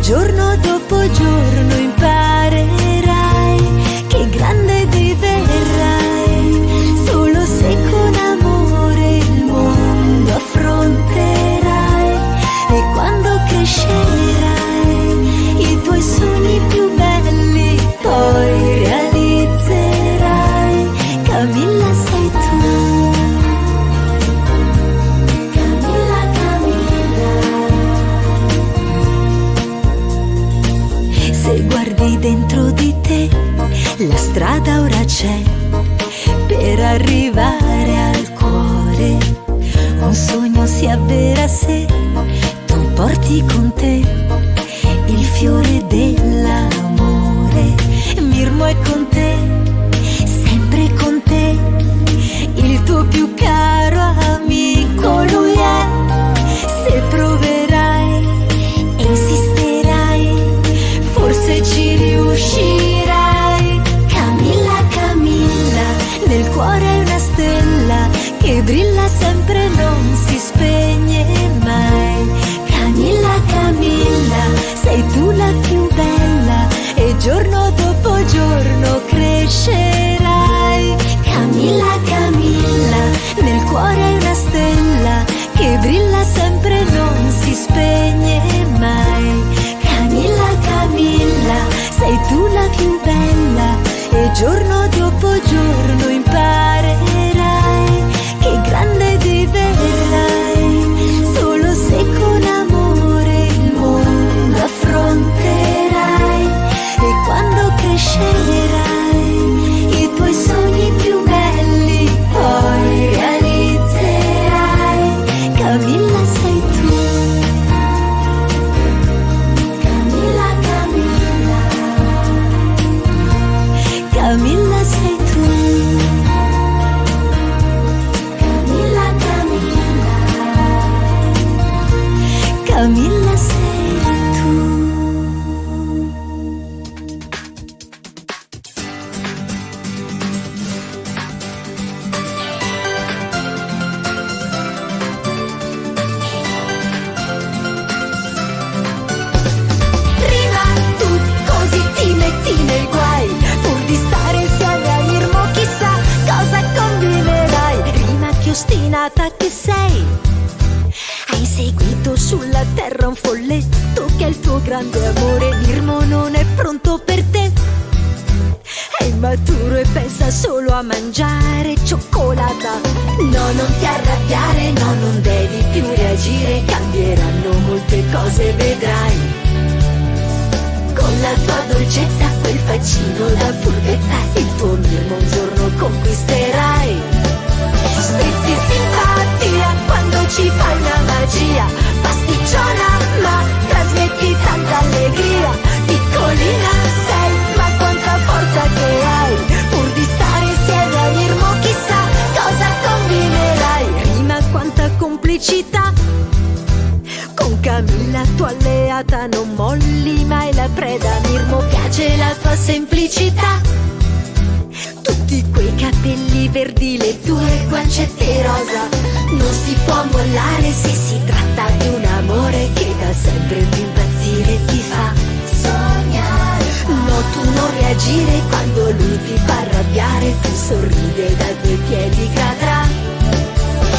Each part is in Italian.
giorno dopo giorno imparerai che grande diverrai, solo se con amore il mondo affronterai. E quando crescerai i tuoi sogni più belli poi realizzerai. Camilla sei tu. Camilla, Camilla. Se guardi dentro di te, la strada ora c'è per arrivare al cuore. Un sogno si avvera se tu porti con te il fiore dell'amore. Mirmo è con te, sempre con te, il tuo più caro amico lui è. Se proverai e insisterai, forse ci riuscirai. Camilla, Camilla, nel cuore è una stella che brilla sempre, non si spegne mai. Camilla, Camilla, sei tu la più bella e giorno dopo giorno crescerai. Camilla, Camilla, nel cuore è una stella che brilla sempre, non si spegne mai. Camilla, Camilla, sei tu la più bella e giorno dopo giorno imparerai che grande diverrai, solo se con amore il mondo affronterai. E quando crescerai i tuoi sogni più belli poi realizzerai. Camilla sei tu. Camilla, Camilla. Camilla sei tu. Camilla, Camilla. Camilla sei tu. Prima tu così ti metti nei guai, pur di stare insieme a Irmo chissà cosa combinerai. Rima che ostinata che sei, hai seguito sulla terra un folletto che è il tuo grande amore. Irmo non è pronto per te, è immaturo e pensa solo a mangiare cioccolata. No, non ti arrabbiare, no, non devi più reagire, cambieranno molte cose, vedrai. Con la tua dolcezza, quel faccino da furbetta, il tuo Mirmo un giorno conquisterai. Strizzi simpatia quando ci fai una magia, pasticciona ma trasmetti tanta allegria. Piccolina sei, ma quanta forza che hai, pur di stare insieme a Mirmo chissà cosa combinerai. Rima quanta complicità, con Camilla tua alleata non molli mai la preda. Mirmo piace la tua semplicità, tutti quei capelli verdi, le tue guancette rosa. Non si può mollare se si tratta di un amore che da sempre più impazzire ti fa sognare. No, tu non reagire quando lui ti fa arrabbiare, tu sorride da due piedi cadrà.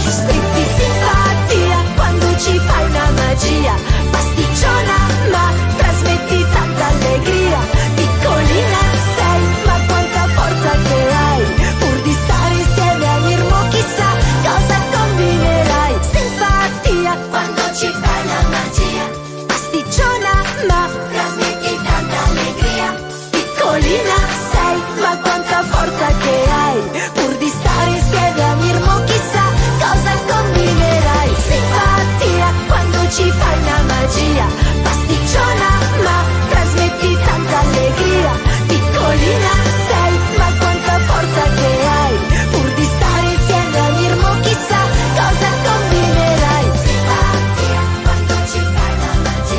Strizzi simpatia quando ci fai una magia, pasticciona ma trasmetti tanta allegria. Piccolina sei, ma quanta forza che hai, pur di stare insieme a Mirmo chissà cosa combinerai. Simpatia quando ci fai la magia, pasticciona ma trasmetti tanta allegria. Piccolina sei, ma quanta forza che hai, pur di stare insieme a Mirmo chissà cosa combinerai. Simpatia quando ci fai una magia, pasticciona ma trasmetti tanta allegria. Piccolina sei, ma quanta forza che hai, pur di stare insieme a Mirmo chissà cosa combinerai. Simpatia quando ci fai la magia,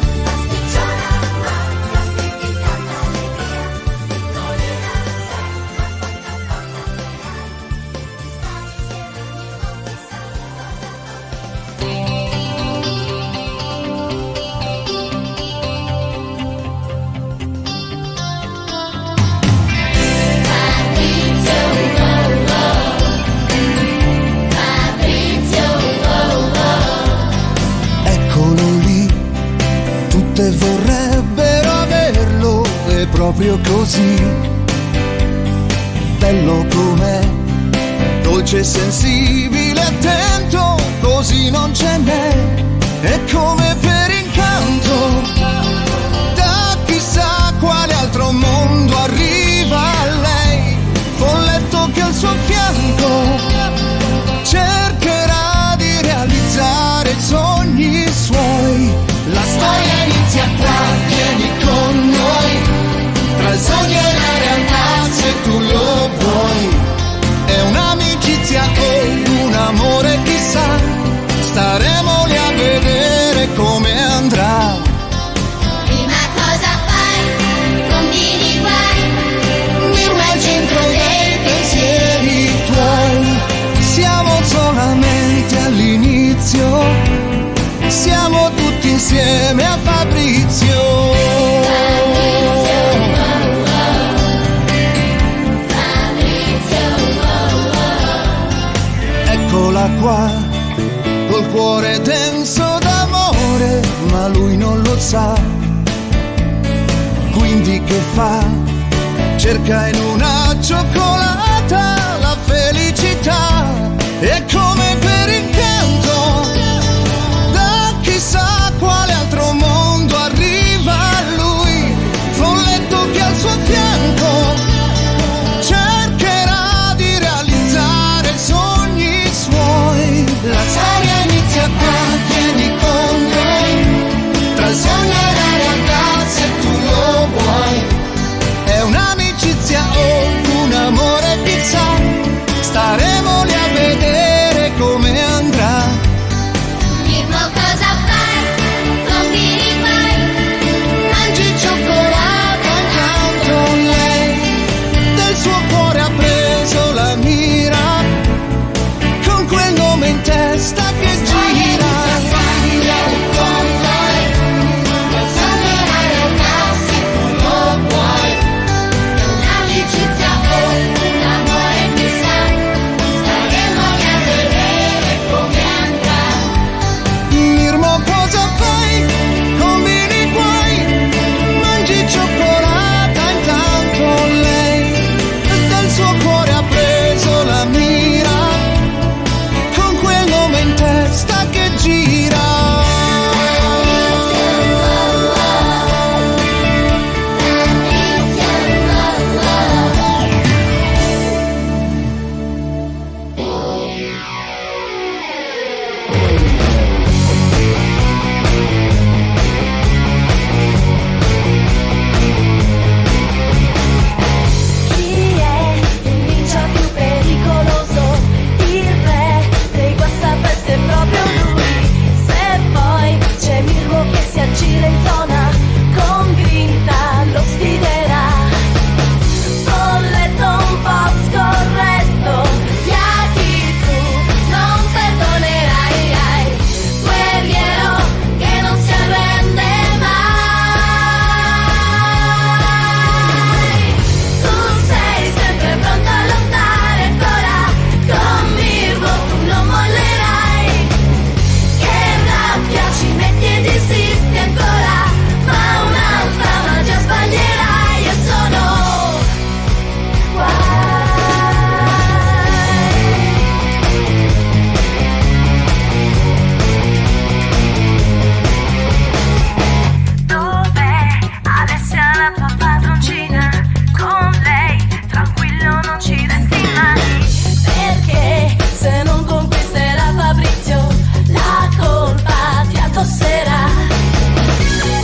pasticciona ma trasmetti tanta allegria. Piccolina sei, ma quanta forza che hai, pur di stare insieme a Mirmo chissà cosa combinerai. proprio così, bello com'è, dolce e sensibile, attento, così non ce n'è, è come per incanto, da chissà quale altro mondo arriva a lei, folletto che al suo fianco cercherà di realizzare i sogni suoi. La storia inizia qua, vieni con noi, tra il sogno e la realtà se tu lo vuoi. È un'amicizia o un amore chissà, staremo lì a vedere come andrà. Prima cosa fai? Combini guai, Mirmo al centro dei pensieri tuoi. Siamo solamente all'inizio, siamo tutti insieme a Fabrizio. Eccola qua, col cuore denso d'amore, ma lui non lo sa. Quindi che fa? Cerca in una cioccolata la felicità. E come per incanto, da chissà quale altro mondo arriva a lui, folletto che al suo fianco cercherà di realizzare i sogni suoi. La storia inizia qua, vieni con noi, tra il sogno e la realtà se tu lo vuoi. È un'amicizia o un amore chissà, staremo lì a vedere come andrà. Mirmo cosa fai? Combini guai, Mangi cioccolata accanto a lei, del suo cuore ha preso la mira, con quel nome in testa che gira. Mirmo cosa fai? Combini guai, mangi cioccolata intanto lei, del suo cuore ha preso la mira, con quel nome in testa che gira. chi è il ninja più pericoloso? Il re dei guastapeste è proprio lui. Se poi c'è Mirmo che si aggira in zona, con grinta lo sfiderà. Folletto un po' scorretto, Yaki tu non perdonerai, ai. Guerriero che non si arrende mai. Tu sei sempre pronto a lottare ancora, con Mirmo tu non mollerai. Che rabbia ci metti ed insisti ancora, ma un'altra magia sbaglierai e sono guai. Dov'è Alessia la tua padroncina? Con lei tranquillo non ci resti mai. Perché se non conquisterà Fabrizio, la colpa ti addosserà.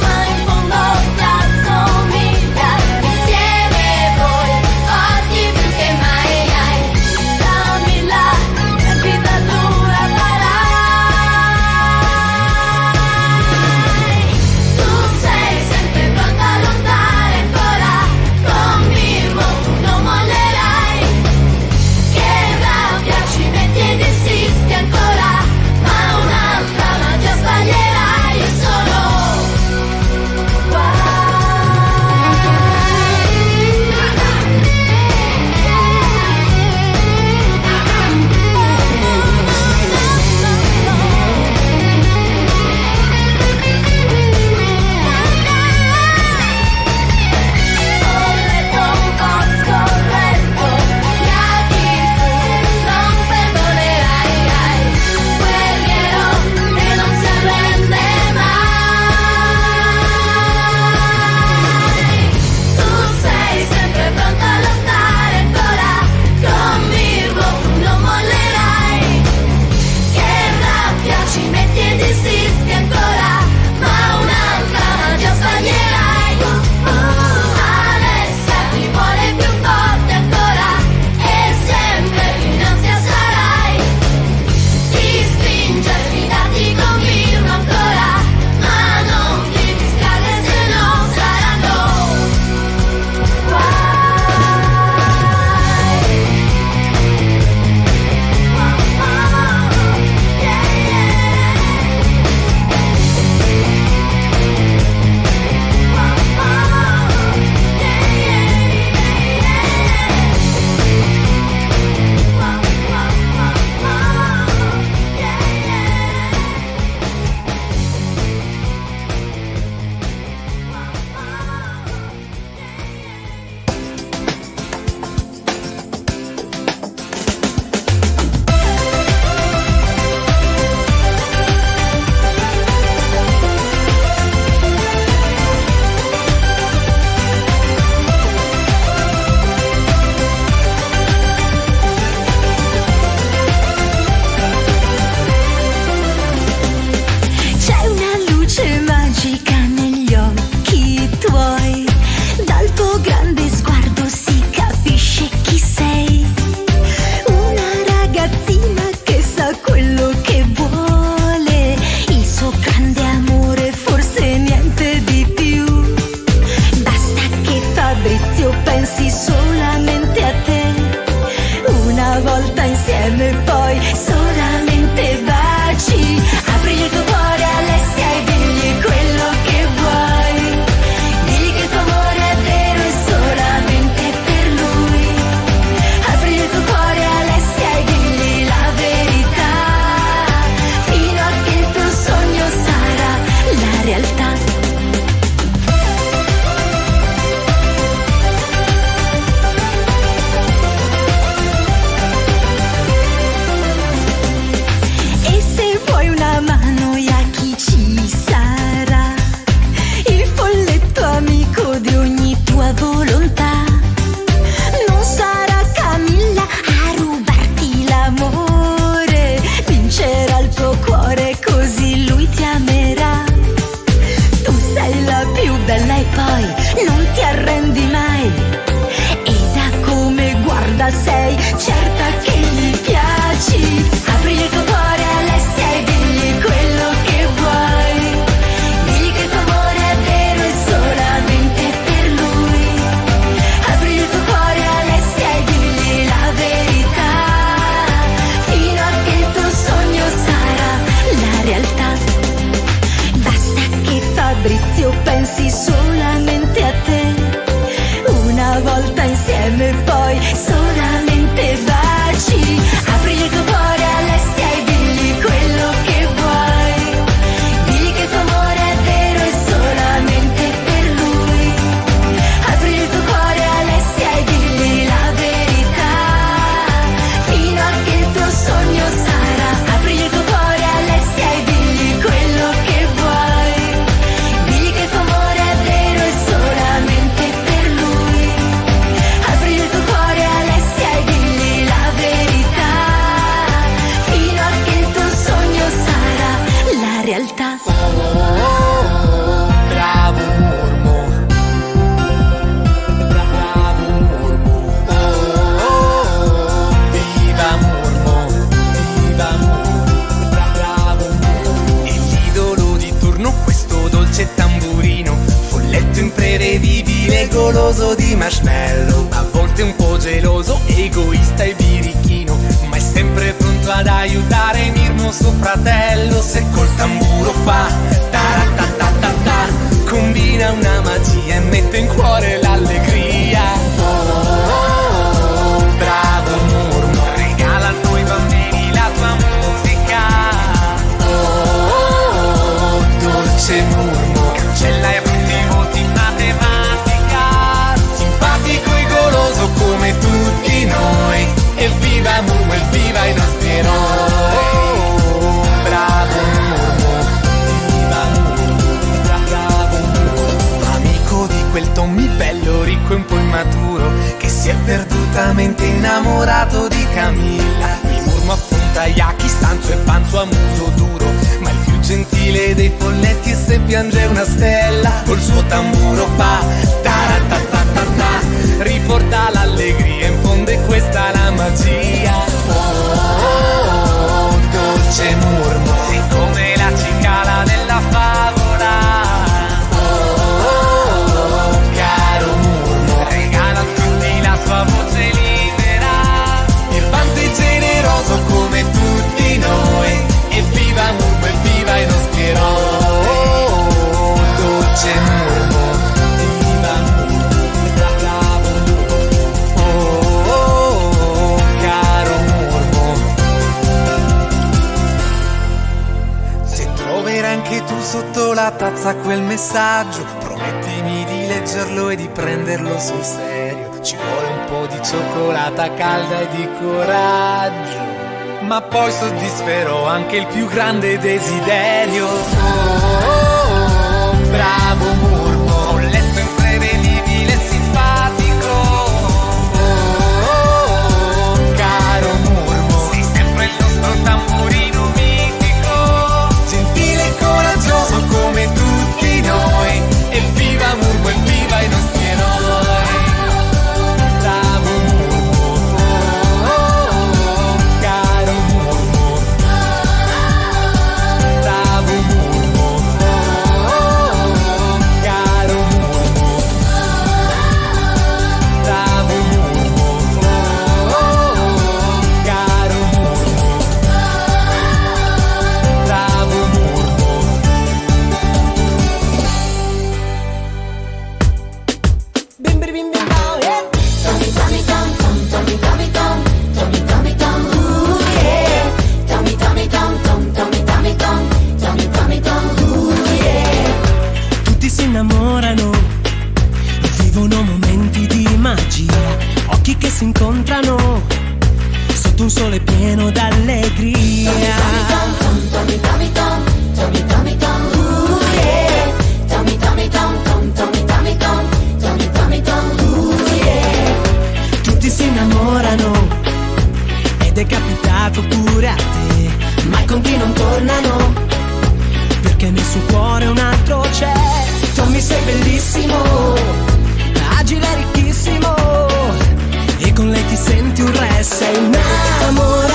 Ma in fondo ti assomiglia, insieme voi forti più che mai, ai. Dammi la vita dura farai. Tu sei sempre pronto a lottare ancora, con Mirmo tu non mollerai. Che rabbia ci metti ed insisti ancora, ma un'altra magia sbaglierai e desideroso di marshmallow, a volte un po' geloso, egoista e birichino, ma è sempre pronto ad aiutare Mirmo suo fratello. Se col tamburo fa ta-ra-ta-ta-ta-ta, combina una magia e mette in cuore l'allegria. Bravo Murmo, regala ai tuoi bambini la tua musica. Dolce Murmo, cancella e brutti voti in matematica. Simpatico e goloso come tutti noi. Evviva Murmo, evviva i nostri eroi. Bravo Murmo, viva Murmo, bravo Murmo. Amico di quel Tommy bello, ricco e un po' immaturo, che si è perdutamente innamorato di Camilla. Il Murmo affronta Yaki, stanzo e panzo a muso duro, ma il più gentile dei folletti e se piange una stella col suo tamburo fa ta-ra-ta-ta-ta-ta, riporta l'allegria, infonde questa la magia. Oh, dolce Murmo, sei come la cicala della favola. Oh, caro Murmo, regala a tutti la sua voce libera, birbante e generoso come tutti noi. Evviva Murmo, evviva i nostri eroi. Oh, dolce Murmo, viva Murmo, bravo Murmo. Oh, caro Murmo, se troverai anche tu sotto la tazza quel messaggio, promettimi di leggerlo e di prenderlo sul serio. Ci vuole un po' di cioccolata calda e di coraggio, ma poi soddisferò anche il più grande desiderio. Oh, bravo Murmo, ho letto imprevedibile e simpatico. Oh, caro Murmo, sei sempre il nostro tamburino mitico, gentile e coraggioso come tutti noi. Evviva Murmo, evviva i nostri eroi. Bravo Murmo, oh, caro Murmo, bravo Murmo, oh, caro Murmo, bravo Murmo, oh, caro Murmo, bravo Murmo. Bim bim bim bim bow, yeah. Tommy, Tommy, Tom, Tom, Tommy, Tommy, Tom, Tommy, Tommy, Tom, ooh yeah. Tommy, Tommy, Tom, Tom, Tommy, Tommy, Tom, Tommy, Tommy, Tom, ooh yeah. Tutti si innamorano, vivono momenti di magia, occhi che si incontrano sotto un sole pieno d'allegria. Tommy, Tommy, Tommy, Tom, Tommy, Tommy, Tom, ooh yeah. Tommy, Tommy, Tom, Tom, Tommy, Tommy, Tom, Tommy, Tommy, Tom, ooh yeah. Tutti si innamorano ed è capitato pure a te, ma i conti non tornano perché nel suo cuore un altro c'è. Tommy sei bellissimo, agile e ricchissimo, e con lei ti senti un re. Sei innamorato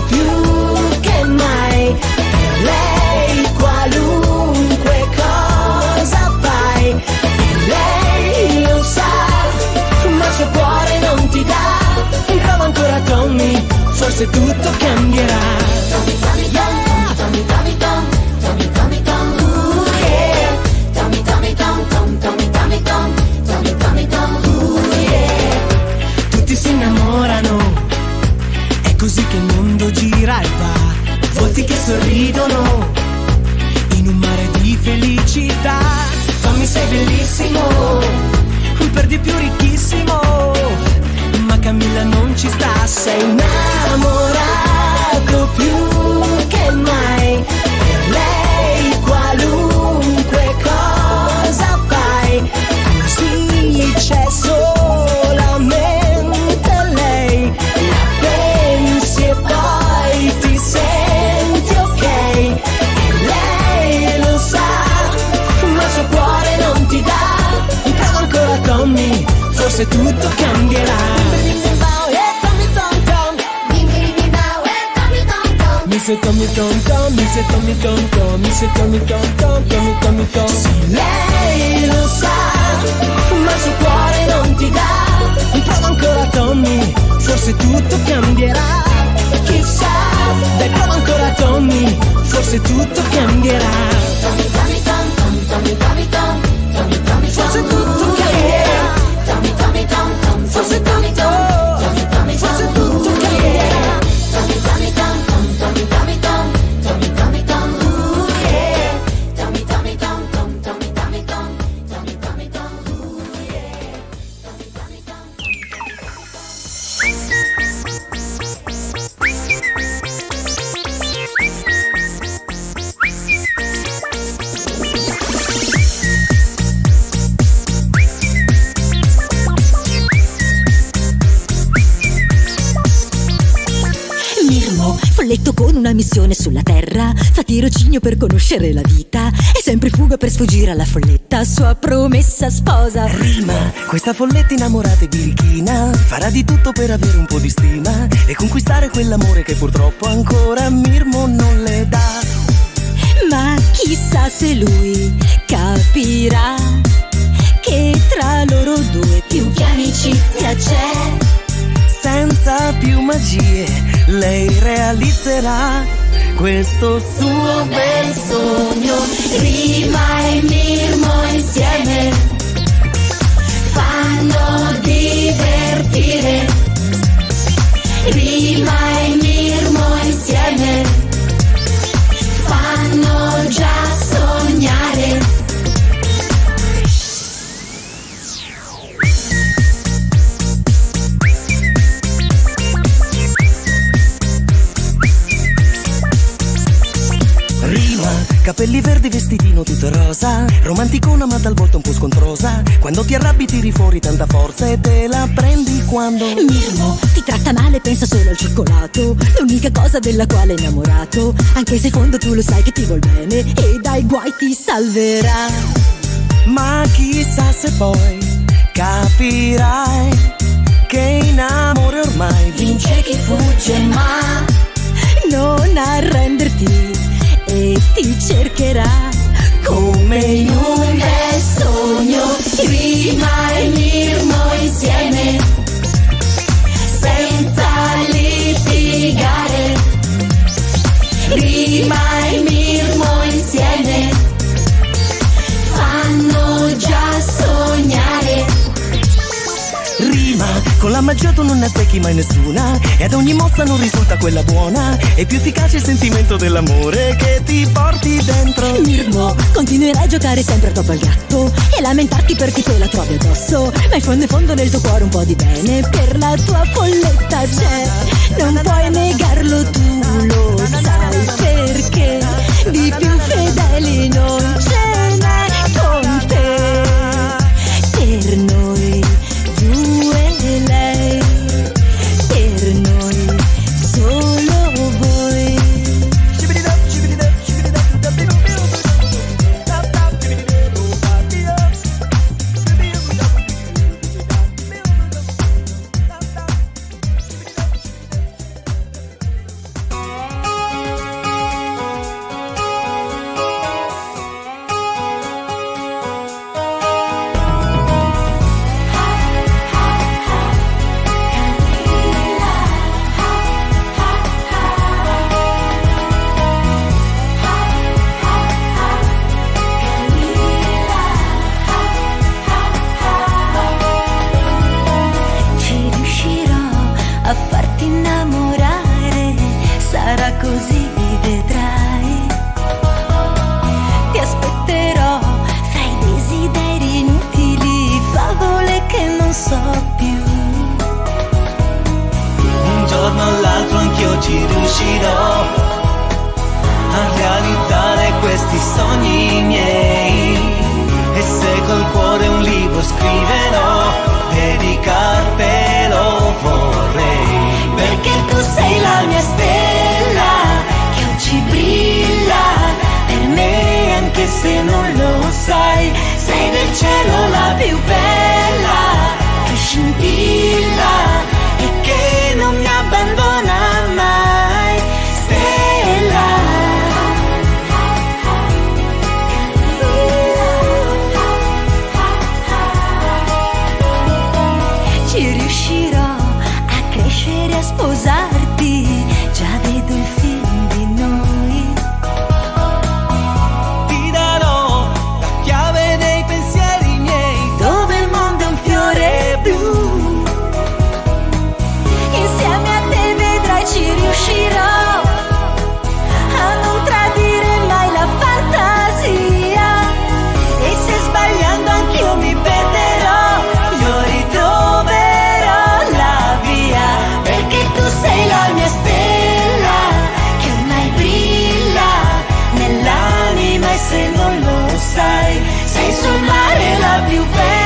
più che mai, per lei qualunque cosa fai, e lei lo sa, ma il suo cuore non ti dà. Prova ancora Tommy, forse tutto cambierà. Tommy, Tommy, Tom, Tommy, Tommy, Tom, Tommy, Tommy, Tom, ooh yeah. Tommy, Tommy, Tom, Tom, Tommy, Tommy, Tom, Tommy, Tommy, Tom, ooh yeah. Tutti si innamorano, è così che il mondo gira e va. Volti che sorridono in un mare di felicità. Tommy sei bellissimo, per di più ricchissimo, ma Camilla non ci sta. Sei innamorato più che mai, per lei qualunque cosa fai, così c'è solamente lei. La pensi e poi ti senti ok, e lei lo sa, ma il suo cuore non ti dà. Prova ancora Tommy, forse tutto cambierà. Mi se Tommy Tom Tom, mi se Tommy Tom Tom, mi se Tommy Tom Tom, Tommy Tommy Tom. Sì, lei lo sa, ma il suo cuore forse tutto cambierà. Forse tutto cambierà. Forse tutto cambierà. Folletto con una missione sulla terra, fa tirocinio per conoscere la vita e sempre fuga per sfuggire alla folletta, sua promessa sposa. Rima, questa folletta innamorata e birichina farà di tutto per avere un po' di stima e conquistare quell'amore che purtroppo ancora Mirmo non le dà. Ma chissà se lui capirà che tra loro due più che amicizia c'è. Senza più magie lei realizzerà questo suo bel sogno. Rima e Mirmo insieme fanno divertire. Rima e Mirmo insieme fanno già sognare. Capelli verdi, vestitino tutto rosa, romanticona ma talvolta un po' scontrosa. Quando ti arrabbi tiri fuori tanta forza e te la prendi quando Mirmo ti tratta male, pensa solo al cioccolato, l'unica cosa della quale è innamorato. Anche se in fondo tu lo sai che ti vuol bene e dai guai ti salverà. Ma chissà se poi capirai che in amore ormai vince chi fugge, ma non arrenderti e ti cercherà come in un bel sogno. Rima e Mirmo insieme senza litigare. Rima e Mirmo insieme fanno già sognare. Rima, con la magia tu non ne azzecchi mai nessuna e ad ogni mossa non risulta quella buona. È più efficace il sentimento dell'amore che ti porti dentro. Mirmo, continuerai a giocare sempre dopo il gatto e lamentarti perché te la trovi addosso, ma in fondo nel tuo cuore un po' di bene per la tua folletta c'è. Non puoi negarlo, tu lo sai, perché di più fedeli non ce n'è con te. Per noi due lei, per noi solo voi. Così vedrai, ti aspetterò fra i desideri inutili, favole che non so più. Un giorno o l'altro anch'io ci riuscirò a realizzare questi sogni miei, e se col cuore un libro scriverò, dedicartelo vorrei, perché tu sei la mia stella che oggi brilla per me, anche se non lo sai. Sei nel cielo la più bella che scintilla e che non mi abbandona mai. Stella, ci riuscirò a crescere, a sposarti, già vedo il film di noi. sai, sei sul mare la più bella.